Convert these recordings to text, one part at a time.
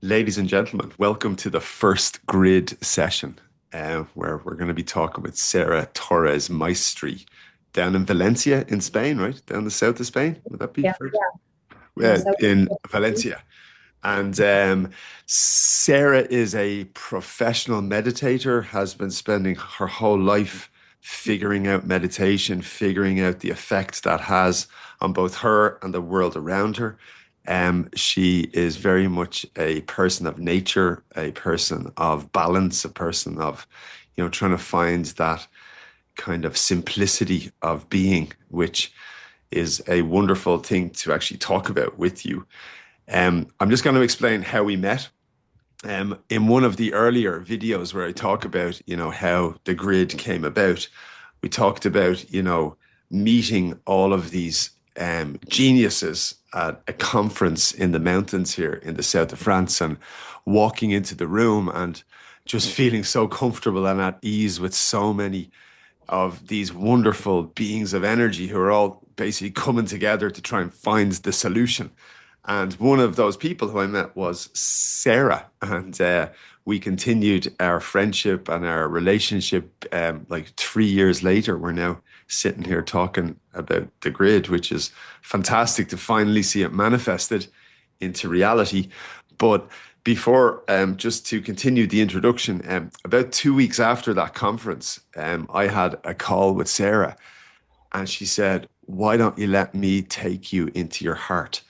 Ladies and gentlemen, welcome to the first grid session, where we're going to be talking with Sara Torres Maestre down in Valencia in Spain, right? Down the south of Spain. Would that be Yeah, fair? in the south. In Valencia. And Sarah is a professional meditator, has been spending her whole life figuring out meditation, figuring out the effect that has on both her and the world around her. She is very much a person of nature, a person of balance, a person of, trying to find that kind of simplicity of being, which is a wonderful thing to actually talk about with you. I'm just going to explain how we met. In one of the earlier videos where I talk about, how the grid came about, we talked about, meeting all of these geniuses at a conference in the mountains here in the south of France and walking into the room and just feeling so comfortable and at ease with so many of these wonderful beings of energy who are all basically coming together to try and find the solution. And one of those people who I met was Sarah. And we continued our friendship and our relationship. Like 3 years later, we're now sitting here talking about the grid, which is fantastic to finally see it manifested into reality. But before, just to continue the introduction, about 2 weeks after that conference, I had a call with Sarah, and she said, "Why don't you let me take you into your heart?"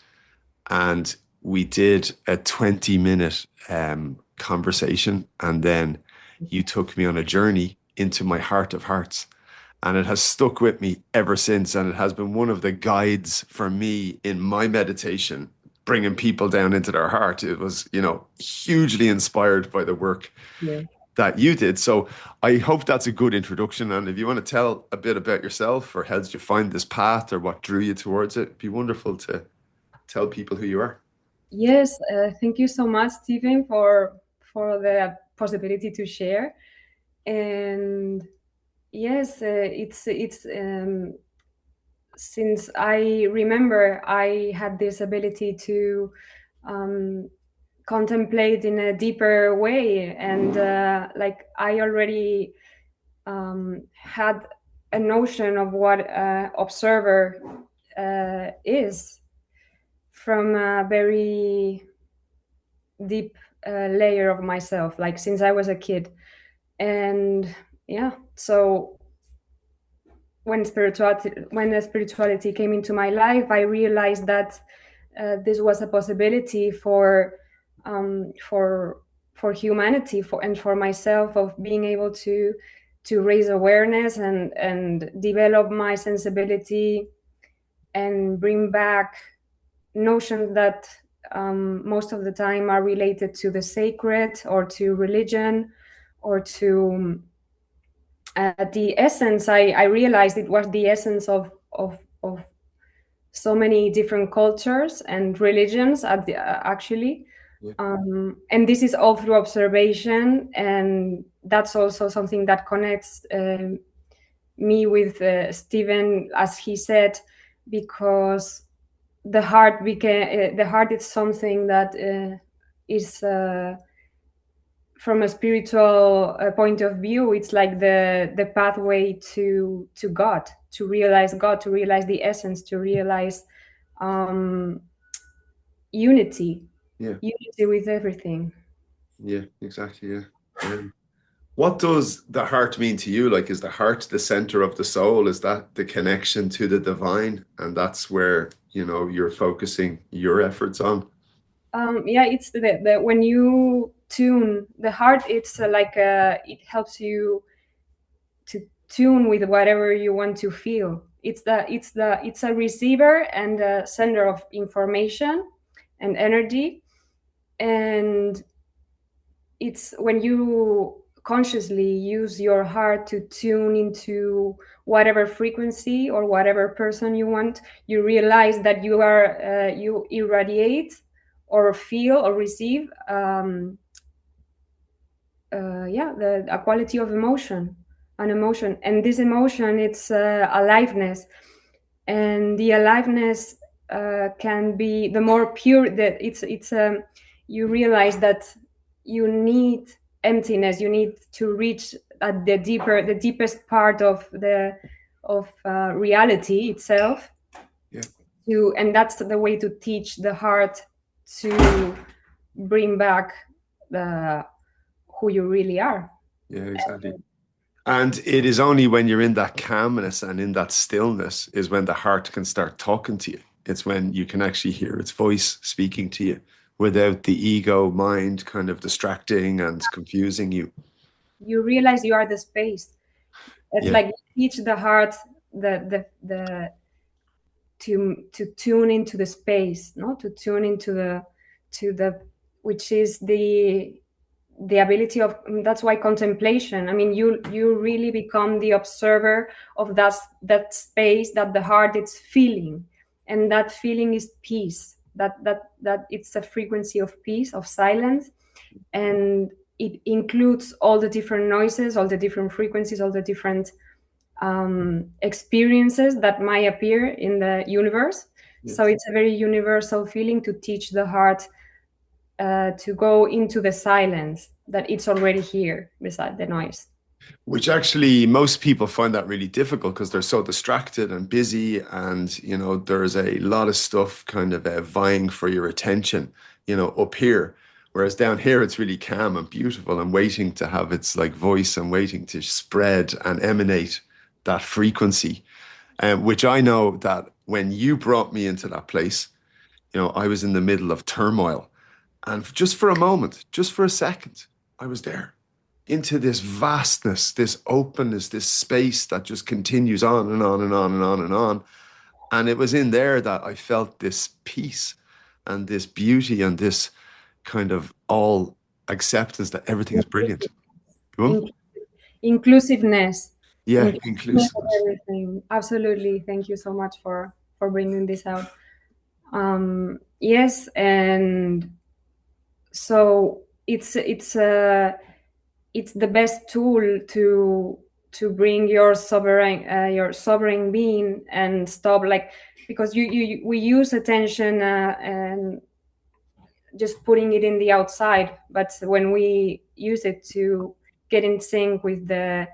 And we did a 20-minute conversation, and then you took me on a journey into my heart of hearts. And it has stuck with me ever since. And it has been one of the guides for me in my meditation, bringing people down into their heart. It was, hugely inspired by the work Yeah. that you did. So I hope that's a good introduction. And if you want to tell a bit about yourself, or how did you find this path, or what drew you towards it, it'd be wonderful to tell people who you are. Yes, thank you so much, Stephen, for the possibility to share. And yes, it's since I remember, I had this ability to um, contemplate in a deeper way, and like I already had a notion of what observer is from a very deep layer of myself, like since I was a kid. And yeah, so when the spirituality came into my life, I realized that this was a possibility um, for for humanity, and for myself, of being able to raise awareness and develop my sensibility and bring back notions that most of the time are related to the sacred or to religion or to the essence. I realized it was the essence of so many different cultures and religions actually. Yeah. And this is all through observation, and that's also something that connects me with Stephen, as he said, because the heart is something that is from a spiritual point of view, it's like the pathway to God, to realize the essence, to realize um, unity, Yeah. unity with everything. Yeah, exactly. Yeah. What does the heart mean to you? Like, is the heart the center of the soul? Is that the connection to the divine? And that's where, you're focusing your efforts on. Yeah, it's the when you tune the heart, it's it helps you to tune with whatever you want to feel. It's a receiver and a sender of information and energy. And it's when you consciously use your heart to tune into whatever frequency or whatever person you want, you realize that you irradiate or feel or receive yeah, the a quality of emotion, an emotion. And this emotion, it's aliveness. And the aliveness can be the more pure that it's you realize that you need emptiness. You need to reach at the deepest part of the of reality itself. Yeah. And that's the way to teach the heart to bring back the who you really are. Yeah, exactly. And it is only when you're in that calmness and in that stillness is when the heart can start talking to you. It's when you can actually hear its voice speaking to you without the ego mind kind of distracting and confusing you. You realize you are the space. It's Yeah. like you teach the heart the to tune into the space, no, to tune into the which is the ability of, that's why contemplation, I mean, you really become the observer of that space that the heart is feeling, and that feeling is peace, that it's a frequency of peace, of silence, and it includes all the different noises, all the different frequencies, all the different experiences that might appear in the universe. Yeah. So it's a very universal feeling to teach the heart to go into the silence, that it's already here beside the noise. Which actually most people find that really difficult because they're so distracted and busy, and there's a lot of stuff kind of vying for your attention, up here. Whereas down here it's really calm and beautiful and waiting to have its like voice and waiting to spread and emanate that frequency. Which I know that when you brought me into that place, I was in the middle of turmoil. And just for a moment, just for a second, I was there into this vastness, this openness, this space that just continues on and on and on and on and on. And it was in there that I felt this peace and this beauty and this kind of all acceptance that everything is brilliant. Go on. In- Inclusiveness, Yeah, inclusiveness of inclusiveness. everything. Absolutely. Thank you so much for bringing this out. Yes, and so it's the best tool to bring your sovereign being and stop, like, because we use attention and just putting it in the outside, but when we use it to get in sync with the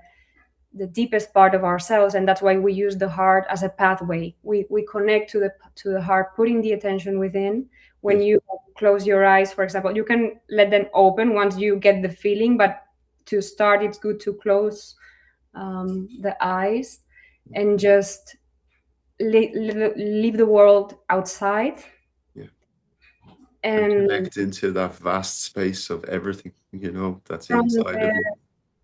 deepest part of ourselves, and that's why we use the heart as a pathway. We connect to the heart, putting the attention within. When Yes. you close your eyes, for example, you can let them open once you get the feeling, but to start, it's good to close the eyes and just leave the world outside. Yeah. And And connect into that vast space of everything, that's from inside of there,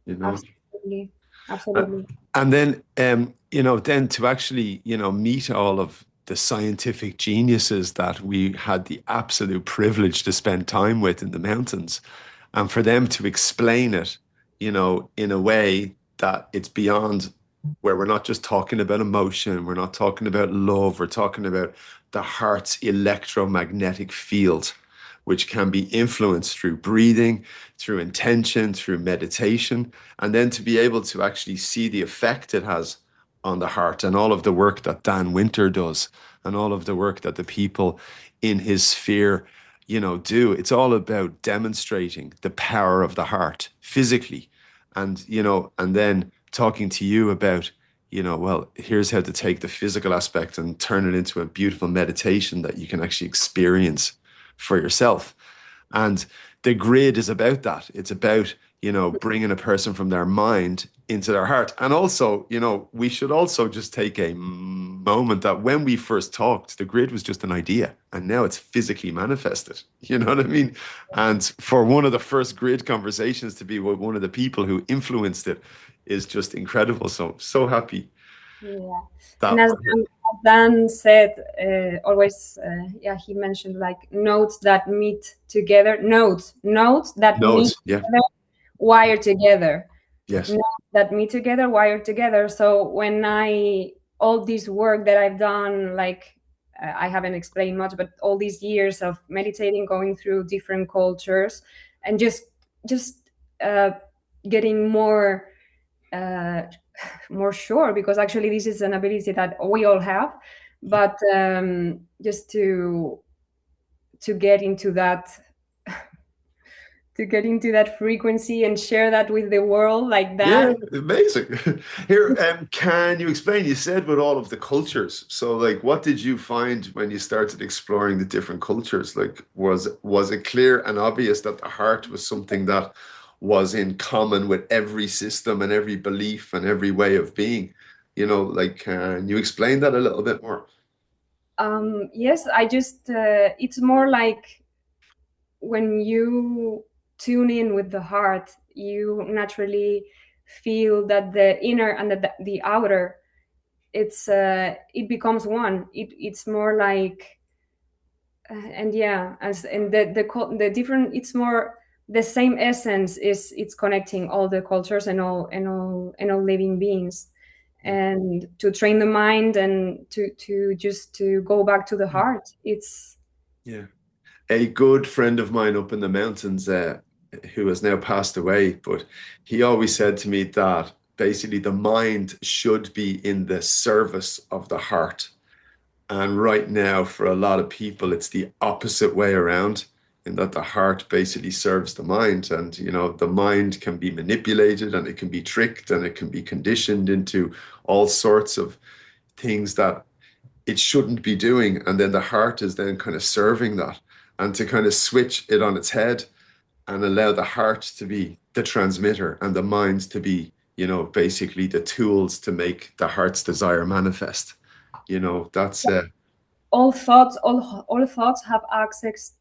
you. absolutely, Uh, absolutely. And then, then to actually, meet all of the scientific geniuses that we had the absolute privilege to spend time with in the mountains, and for them to explain it, in a way that it's beyond where we're not just talking about emotion, we're not talking about love, we're talking about the heart's electromagnetic field, which can be influenced through breathing, through intention, through meditation, and then to be able to actually see the effect it has on the heart, and all of the work that Dan Winter does and all of the work that the people in his sphere do. It's all about demonstrating the power of the heart physically, and and then talking to you about well, here's how to take the physical aspect and turn it into a beautiful meditation that you can actually experience for yourself. And the grid is about that. It's about, bringing a person from their mind into their heart. And also, we should also just take a moment that when we first talked, the grid was just an idea and now it's physically manifested. You know what I mean? And for one of the first grid conversations to be with one of the people who influenced it is just incredible. So, so happy Yeah, and that as we're here. Dan said, always, yeah, he mentioned like notes that meet together, notes that meet Nodes. Yeah. together, wire together, Yes. notes that meet together, wire together. So when all this work that I've done, like I haven't explained much, but all these years of meditating, going through different cultures, and just uh, getting uh, more sure, because actually this is an ability that we all have, but just to get into that to get into that frequency and share that with the world like that. Yeah, amazing. Here, can you explain? You said with all of the cultures. So, like, what did you find when you started exploring the different cultures? Like, was it clear and obvious that the heart was something that was in common with every system and every belief and every way of being? Like, can you explain that a little bit more? Yes, I just it's more like when you tune in with the heart, you naturally feel that the inner and the outer, it becomes one. It's more like and yeah, as and the different, it's more the same essence, is it's connecting all the cultures and all living beings, Yeah. and to train the mind and to just to go back to the heart. It's Yeah. A good friend of mine up in the mountains, who has now passed away, but he always said to me that basically the mind should be in the service of the heart. And right now, for a lot of people, it's the opposite way around, in that the heart basically serves the mind. And, the mind can be manipulated and it can be tricked and it can be conditioned into all sorts of things that it shouldn't be doing. And then the heart is then kind of serving that, and to kind of switch it on its head and allow the heart to be the transmitter and the mind to be, basically the tools to make the heart's desire manifest. That's all thoughts have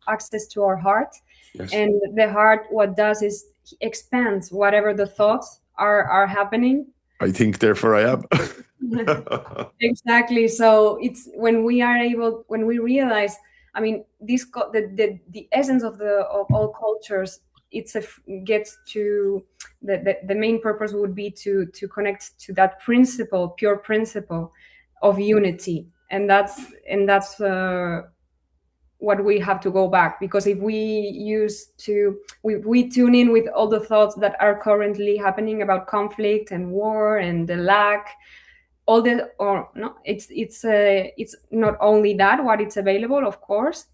access to our heart, yes. and the heart, what does is expands whatever the thoughts are happening. I think therefore I am. Exactly. So it's when we are able, when we realize, I mean, the essence of all cultures, gets to the main purpose would be to connect to that principle, pure principle of unity, and that's what we have to go back, because if we tune in with all the thoughts that are currently happening about conflict and war and the lack, all the or no, it's not only that what it's available, of course,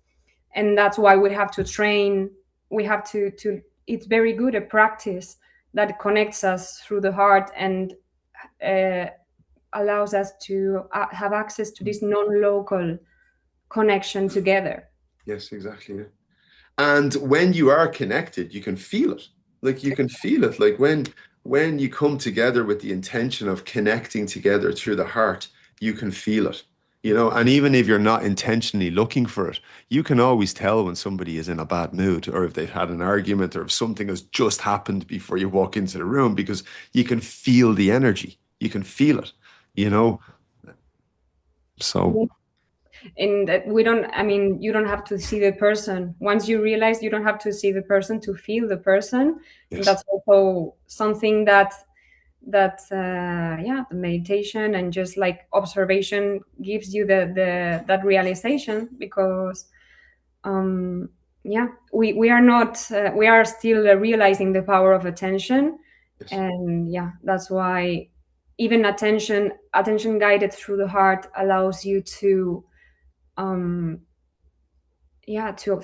and that's why we have to train. We have to It's very good a practice that connects us through the heart, and uh, allows us to have access to this non-local connection together. Yes, exactly. Yeah. And when you are connected, you can feel it. Like you can feel it. Like when you come together with the intention of connecting together through the heart, you can feel it. And even if you're not intentionally looking for it, you can always tell when somebody is in a bad mood, or if they've had an argument, or if something has just happened before you walk into the room, because you can feel the energy. You can feel it, you know? So, And that we don't, I mean, you don't have to see the person. Once you realize, you don't have to see the person to feel the person. And yes. that's also something yeah, the meditation and just like observation gives you the that realization, because yeah, we are not we are still realizing the power of attention. Yes. And yeah, that's why even attention guided through the heart allows you to um yeah to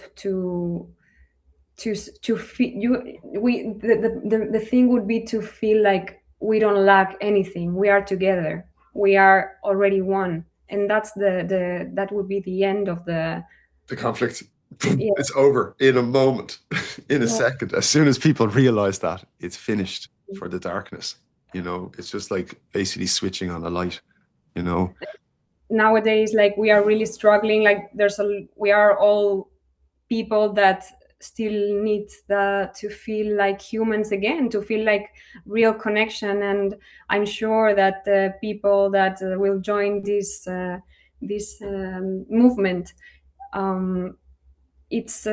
feel you we the thing would be to feel like we don't lack anything. We are together, we are already one, and that's that would be the end of the The conflict, yeah. it's over in a moment, in a Yeah. second. As soon as people realize that, it's finished for the darkness. It's just like basically switching on a light, you know? Nowadays, like, we are really struggling, like we are all people that still need to feel like humans again, to feel like real connection. And I'm sure that the people that will join this movement, um, it's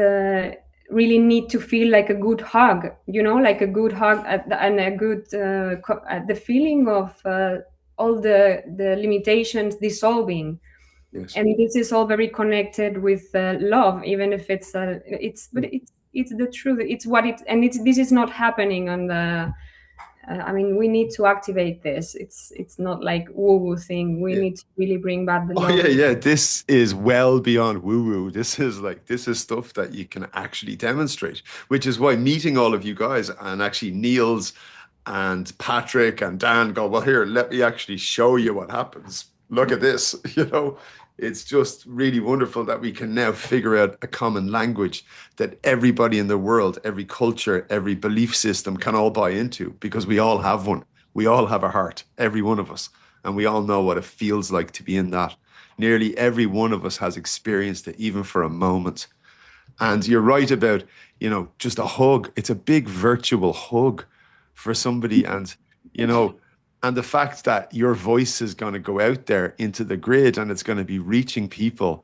really need to feel like a good hug, like a good hug and a good the feeling of all the limitations dissolving. Yes. And this is all very connected with love, even if it's but it's the truth. It's what it and it's this is not happening on the I mean, we need to activate this. It's not like woo woo thing. We Yeah. need to really bring back the Oh yeah, love. yeah. This is well beyond woo-woo. This is stuff that you can actually demonstrate, which is why meeting all of you guys and actually Niels and Patrick and Dan go, well, here, let me actually show you what happens. Look at this. You know, it's just really wonderful that we can now figure out a common language that everybody in the world, every culture, every belief system can all buy into because we all have one. We all have a heart, every one of us, and we all know what it feels like to be in that. Nearly every one of us has experienced it, even for a moment. And you're right about, just a hug. It's a big virtual hug for somebody. And, you know, and the fact that your voice is going to go out there into the grid and it's going to be reaching people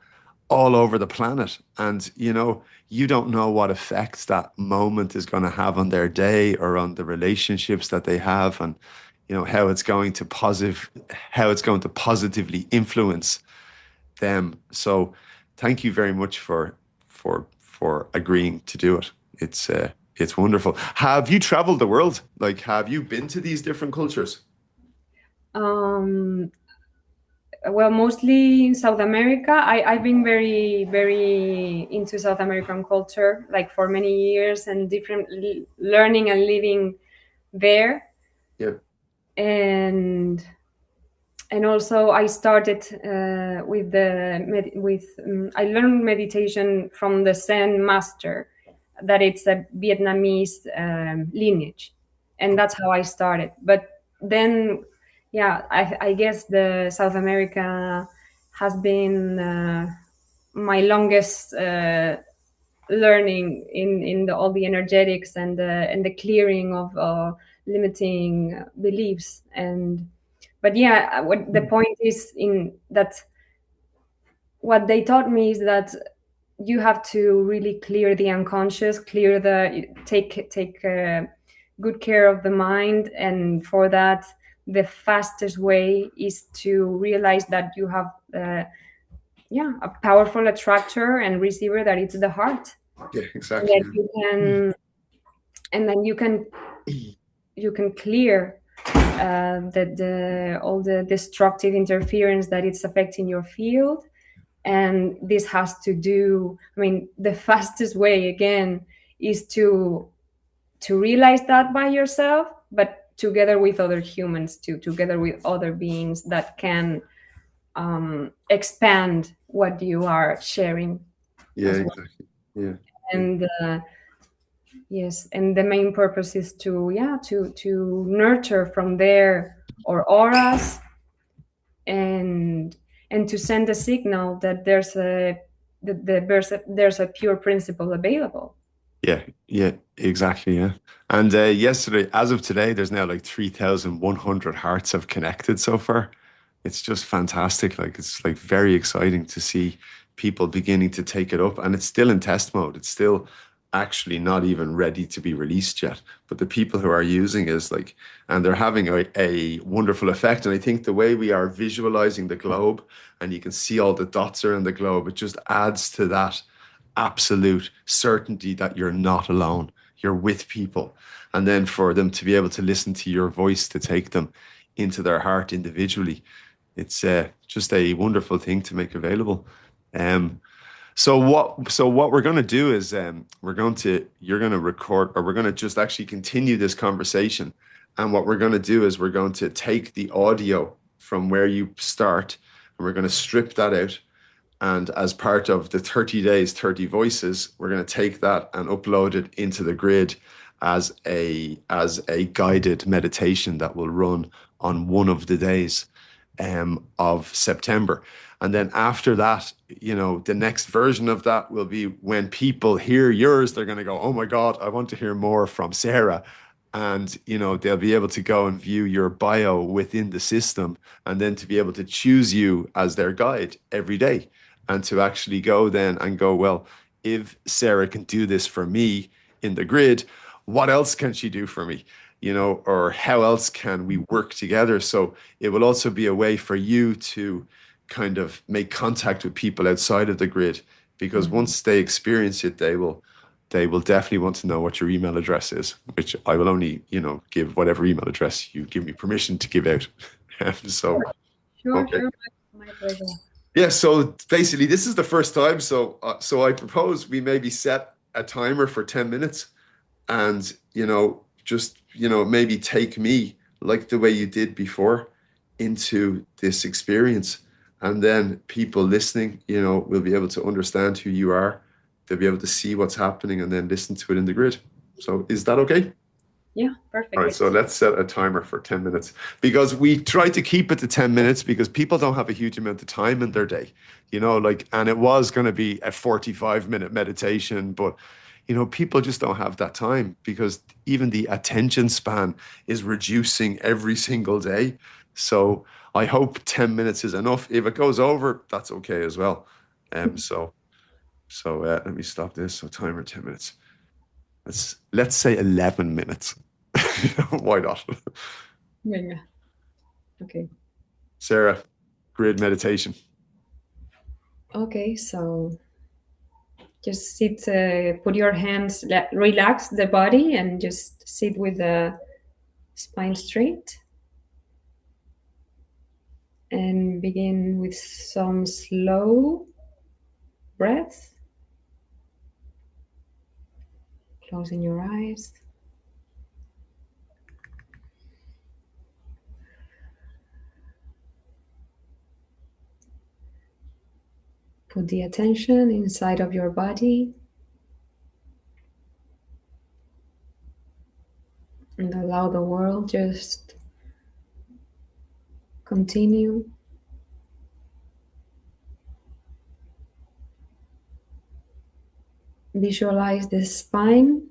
all over the planet. And, you don't know what effects that moment is going to have on their day or on the relationships that they have and, how it's going to positively influence them. So thank you very much for agreeing to do it. It's wonderful. Have you traveled the world? Like, have you been to these different cultures? Um, well, mostly in South America. I've been very, very into South American culture, like for many years, and different learning and living there. Yeah, And also I started with I learned meditation from the Zen master, that it's a Vietnamese lineage, and that's how I started. But then, yeah, I guess the South America has been my longest learning in all the energetics and the clearing of limiting beliefs. And but yeah, what the point is in that, what they taught me is that you have to really clear the unconscious, clear the take good care of the mind. And for that, the fastest way is to realize that you have yeah, a powerful attractor and receiver, that it's the heart. yeah, And exactly. that you can, and then you can clear the all the destructive interference that it's affecting your field. And this has to do, I mean, the fastest way again is to realize that by yourself, but together with other humans too, together with other beings that can expand what you are sharing Yeah, as well. exactly. Yeah, yeah, And yes, and the main purpose is to, yeah, to nurture from there our auras, and to send a signal that there's a pure principle available. yeah, yeah, exactly. Yeah. And yesterday, as of today, there's now like 3,100 hearts have connected so far. It's just fantastic. Like, it's like very exciting to see people beginning to take it up. And it's still in test mode. It's still actually not even ready to be released yet. But the people who are using is like, and they're having a wonderful effect. And I think the way we are visualizing the globe and you can see all the dots around the globe, it just adds to that absolute certainty that you're not alone. You're with people. And then for them to be able to listen to your voice to take them into their heart individually, it's just a wonderful thing to make available. Um, so what we're going to do is you're going to record, or we're going to just actually continue this conversation. And what we're going to do is we're going to take the audio from where you start and we're going to strip that out. And as part of the 30 days, 30 voices, we're going to take that and upload it into the grid as a guided meditation that will run on one of the days of September. And then after that, the next version of that will be when people hear yours, they're going to go, oh my God, I want to hear more from Sarah. And, they'll be able to go and view your bio within the system and then to be able to choose you as their guide every day and to actually go then and go, well, if Sarah can do this for me in the grid, what else can she do for me? Or how else can we work together? So it will also be a way for you to kind of make contact with people outside of the grid because once they experience it, they will they will definitely want to know what your email address is, which I will only, give whatever email address you give me permission to give out. So, Sure, okay. sure. My pleasure. Yeah, so basically this is the first time. So I propose we maybe set a timer for 10 minutes and, just, maybe take me like the way you did before into this experience. And then people listening, will be able to understand who you are. They'll be able to see what's happening and then listen to it in the grid. So is that okay? Yeah, All right, perfect. so let's set a timer for 10 minutes because we try to keep it to 10 minutes because people don't have a huge amount of time in their day, and it was going to be a 45-minute meditation, but, people just don't have that time because even the attention span is reducing every single day. So I hope 10 minutes is enough. If it goes over, that's okay as well. Let me stop this. So timer 10 minutes. Let's say 11 minutes. Why not? Venga. Okay. Sarah, grid meditation. Okay, so just sit, put your hands, relax the body and just sit with the spine straight. And begin with some slow breaths. Closing your eyes. Put the attention inside of your body and allow the world just continue. Visualize the spine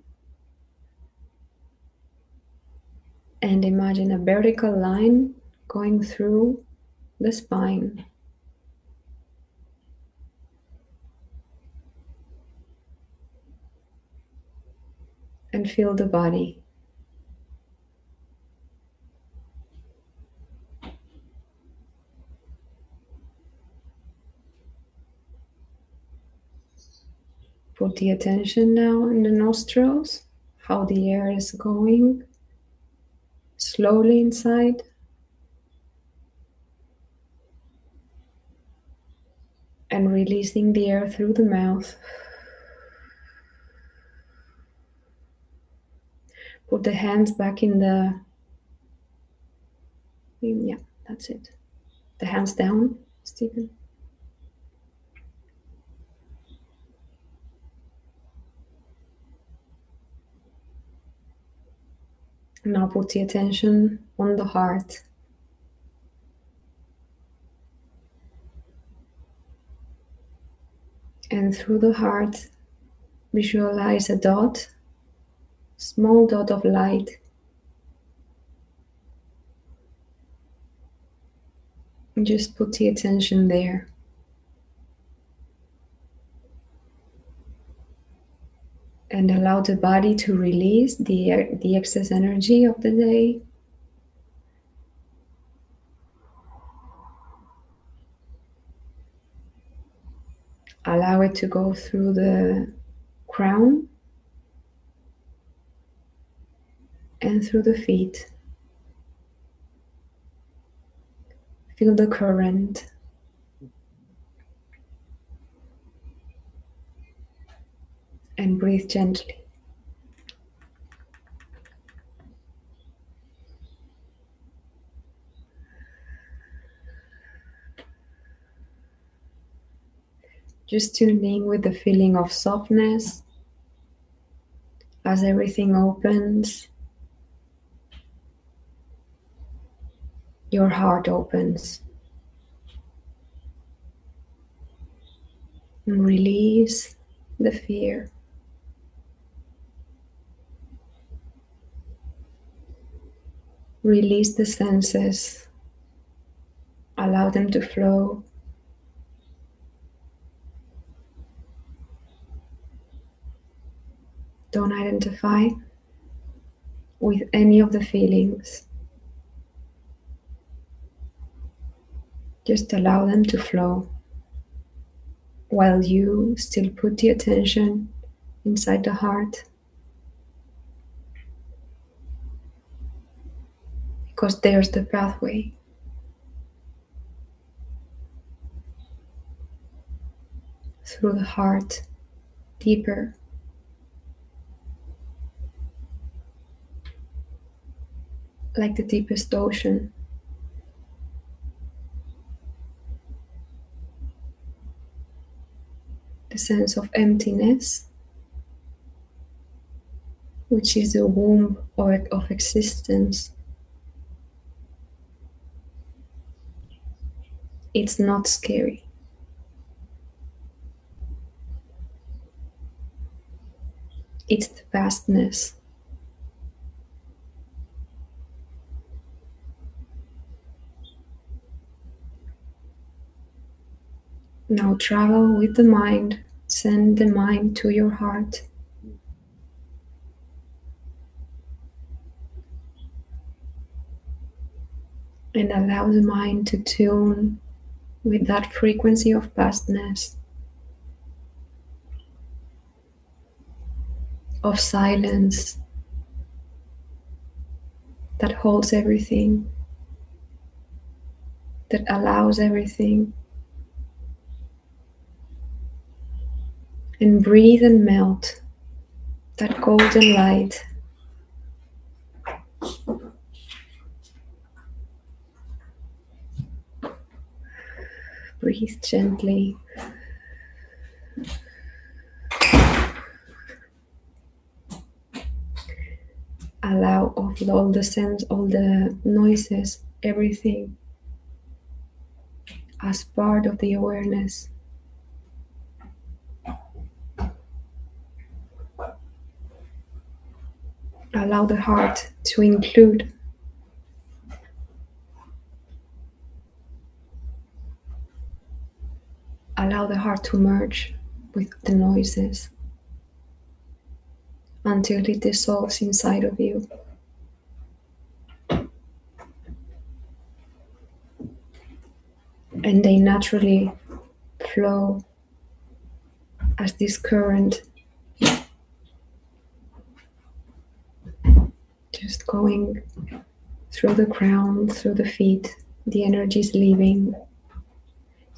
and imagine a vertical line going through the spine. And feel the body. Put the attention now in the nostrils, how the air is going slowly inside. And releasing the air through the mouth. Put the hands back in the, yeah, that's it. The hands down, Stephen. Now put the attention on the heart. And through the heart, visualize a dot, small dot of light. And just put the attention there. And allow the body to release the excess energy of the day. Allow it to go through the crown and through the feet. Feel the current. And breathe gently. Just tuning with the feeling of softness as everything opens. Your heart opens. And release the fear. Release the senses. Allow them to flow. Don't identify with any of the feelings. Just allow them to flow while you still put the attention inside the heart, because there's the pathway. Through the heart, deeper, like the deepest ocean. The sense of emptiness, which is the womb of existence. It's not scary. It's the vastness. Now travel with the mind, send the mind to your heart. And allow the mind to tune with that frequency of vastness, of silence that holds everything, that allows everything. And breathe and melt that golden light. Breathe gently. Allow all the sense, all the noises, everything as part of the awareness. Allow the heart to include. Allow the heart to merge with the noises until it dissolves inside of you. And they naturally flow as this current, just going through the crown, through the feet. The energy is leaving,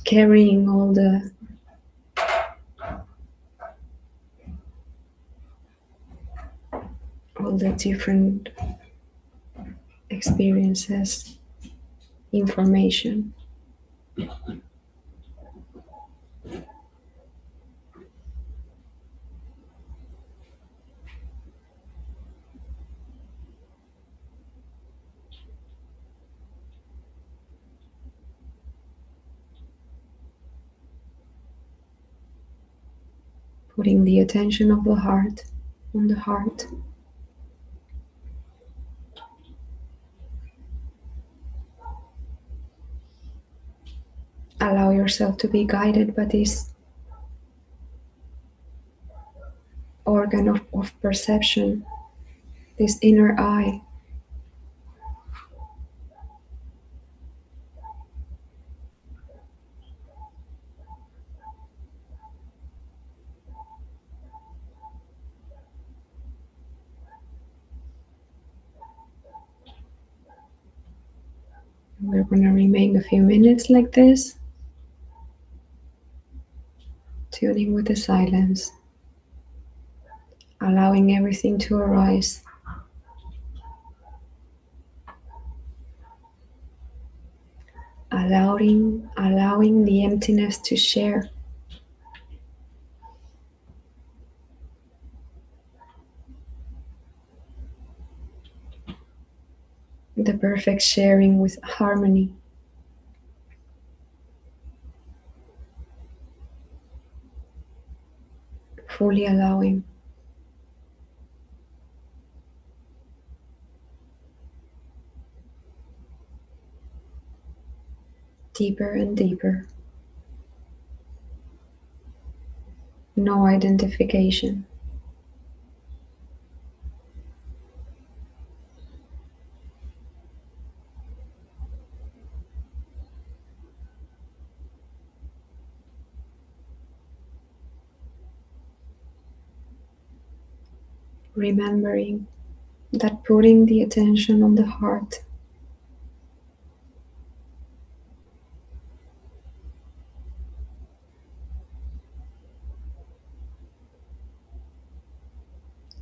carrying all the different experiences, information. Putting the attention of the heart on the heart. Allow yourself to be guided by this organ of perception, this inner eye. We're going to remain a few minutes like this, tuning with the silence, allowing everything to arise. Allowing the emptiness to share. The perfect sharing with harmony. Fully allowing. Deeper and deeper. No identification. remembering that putting the attention on the heart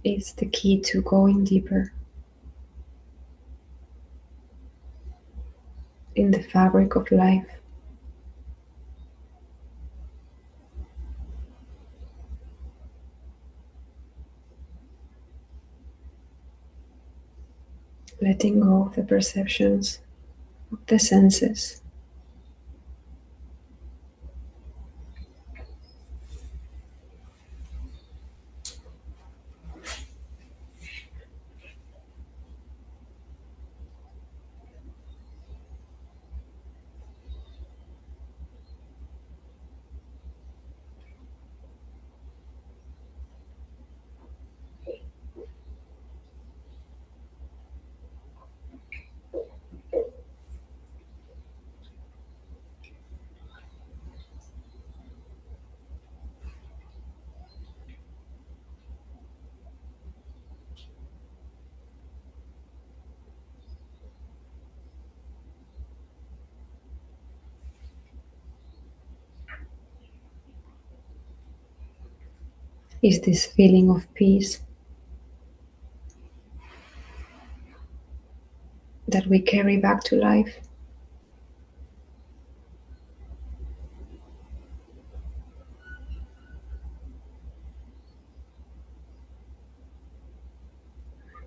is the key to going deeper in the fabric of life. Letting go of the perceptions of the senses. Is this feeling of peace that we carry back to life.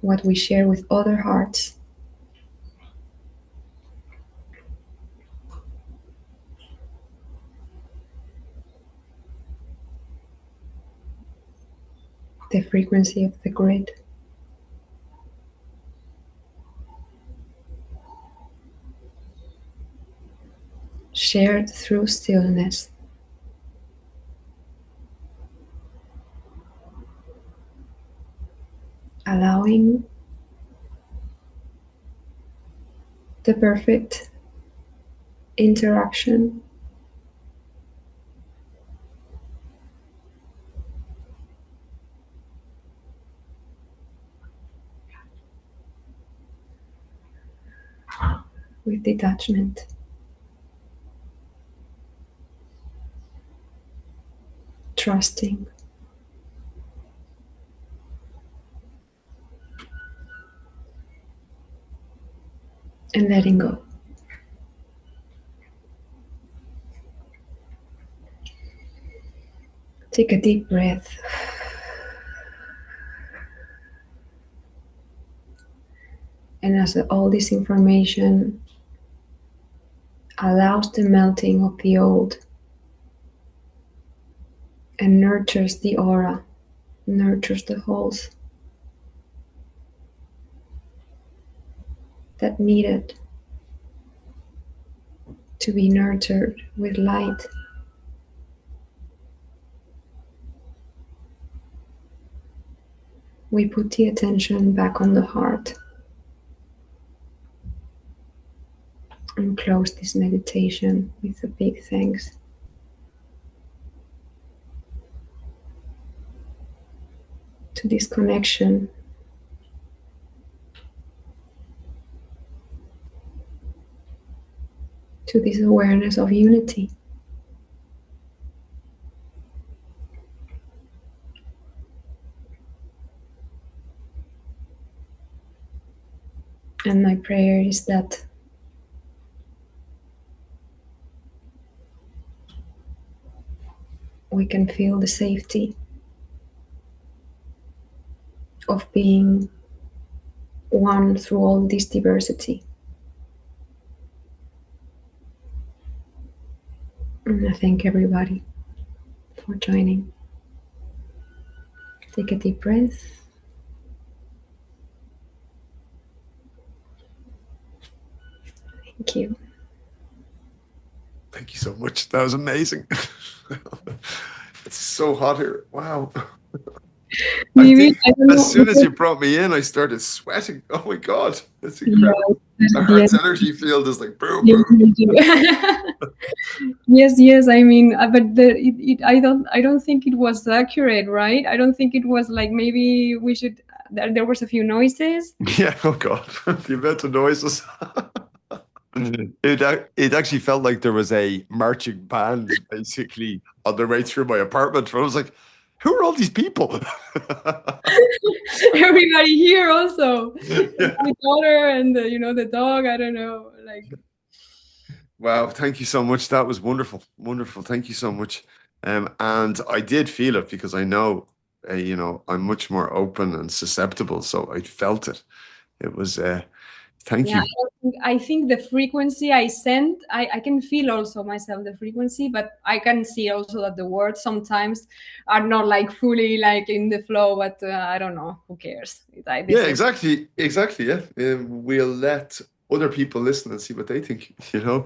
What we share with other hearts. The frequency of the grid. Shared through stillness. Allowing the perfect interaction with detachment. Trusting. And letting go. Take a deep breath. And as all this information allows the melting of the old and nurtures the aura, nurtures the holes that needed to be nurtured with light. We put the attention back on the heart and close this meditation with a big thanks. To this connection, to this awareness of unity. And my prayer is that we can feel the safety of being one through all this diversity. And I thank everybody for joining. Take a deep breath. Thank you. Thank you so much. That was amazing. It's so hot here. Wow. Maybe, I don't know. As soon as you brought me in, I started sweating. Oh my God. That's incredible. Our heart's energy field is like boom, boom. Yes. I mean, but I don't think it was accurate, right? I don't think it was like, maybe we should there was a few noises. Yeah, oh God, the amount of noises. It actually felt like there was a marching band basically on their way through my apartment. I was like, who are all these people? Everybody here also, Yeah. my daughter and the dog. I don't know, like. Wow, thank you so much. That was wonderful. Wonderful. Thank you so much. And I did feel it because I know, I'm much more open and susceptible. So I felt it. It was, thank Yeah, you. I think the frequency I sent, I can feel also myself the frequency, but I can see also that the words sometimes are not like fully like in the flow. But I don't know, who cares? Yeah, This is exactly. Exactly. Yeah. We'll let other people listen and see what they think, the Uh,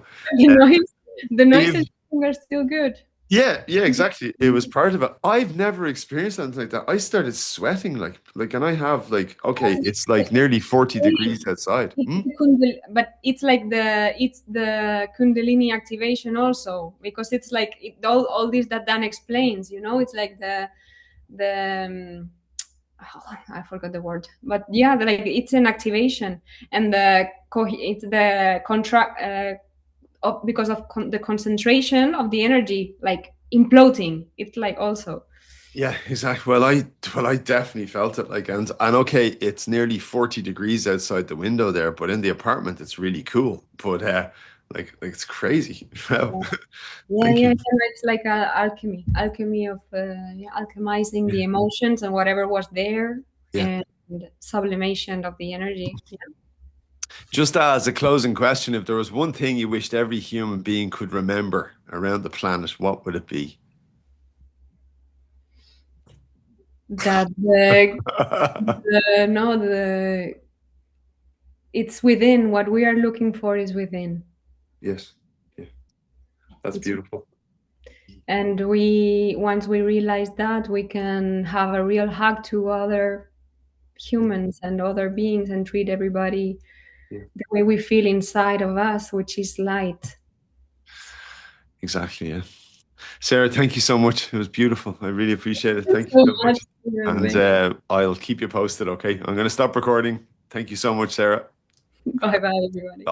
noise. The noises if are still good. Yeah, yeah, exactly. It was part of it. I've never experienced something like that. I started sweating and I have okay, it's like nearly 40 degrees outside. It's Hmm? the but it's like the Kundalini activation also, because it's like all this that Dan explains. It's like the oh, I forgot the word, but yeah, like it's an activation, and it's the contract because of the concentration of the energy, like imploding. It's like also. Yeah, exactly. Well, I definitely felt it and okay, it's nearly 40 degrees outside the window there, but in the apartment it's really cool. But it's crazy. Wow. Yeah, Thank yeah, you. yeah. It's like a alchemy of yeah, alchemizing Yeah. the emotions and whatever was there, Yeah. and sublimation of the energy. Yeah. Just as a closing question, if there was one thing you wished every human being could remember around the planet, what would it be? That the no the it's within. What we are looking for is within. Yes. Yeah. That's It's beautiful. and we once we realize that, we can have a real hug to other humans and other beings and treat everybody Yeah. the way we feel inside of us, which is light. Exactly. Yeah. Sarah, thank you so much. It was beautiful. I really appreciate it. Thanks Thank you so so much. much. And I'll keep you posted. Okay. I'm going to stop recording. Thank you so much, Sarah. Bye bye, everybody. Bye.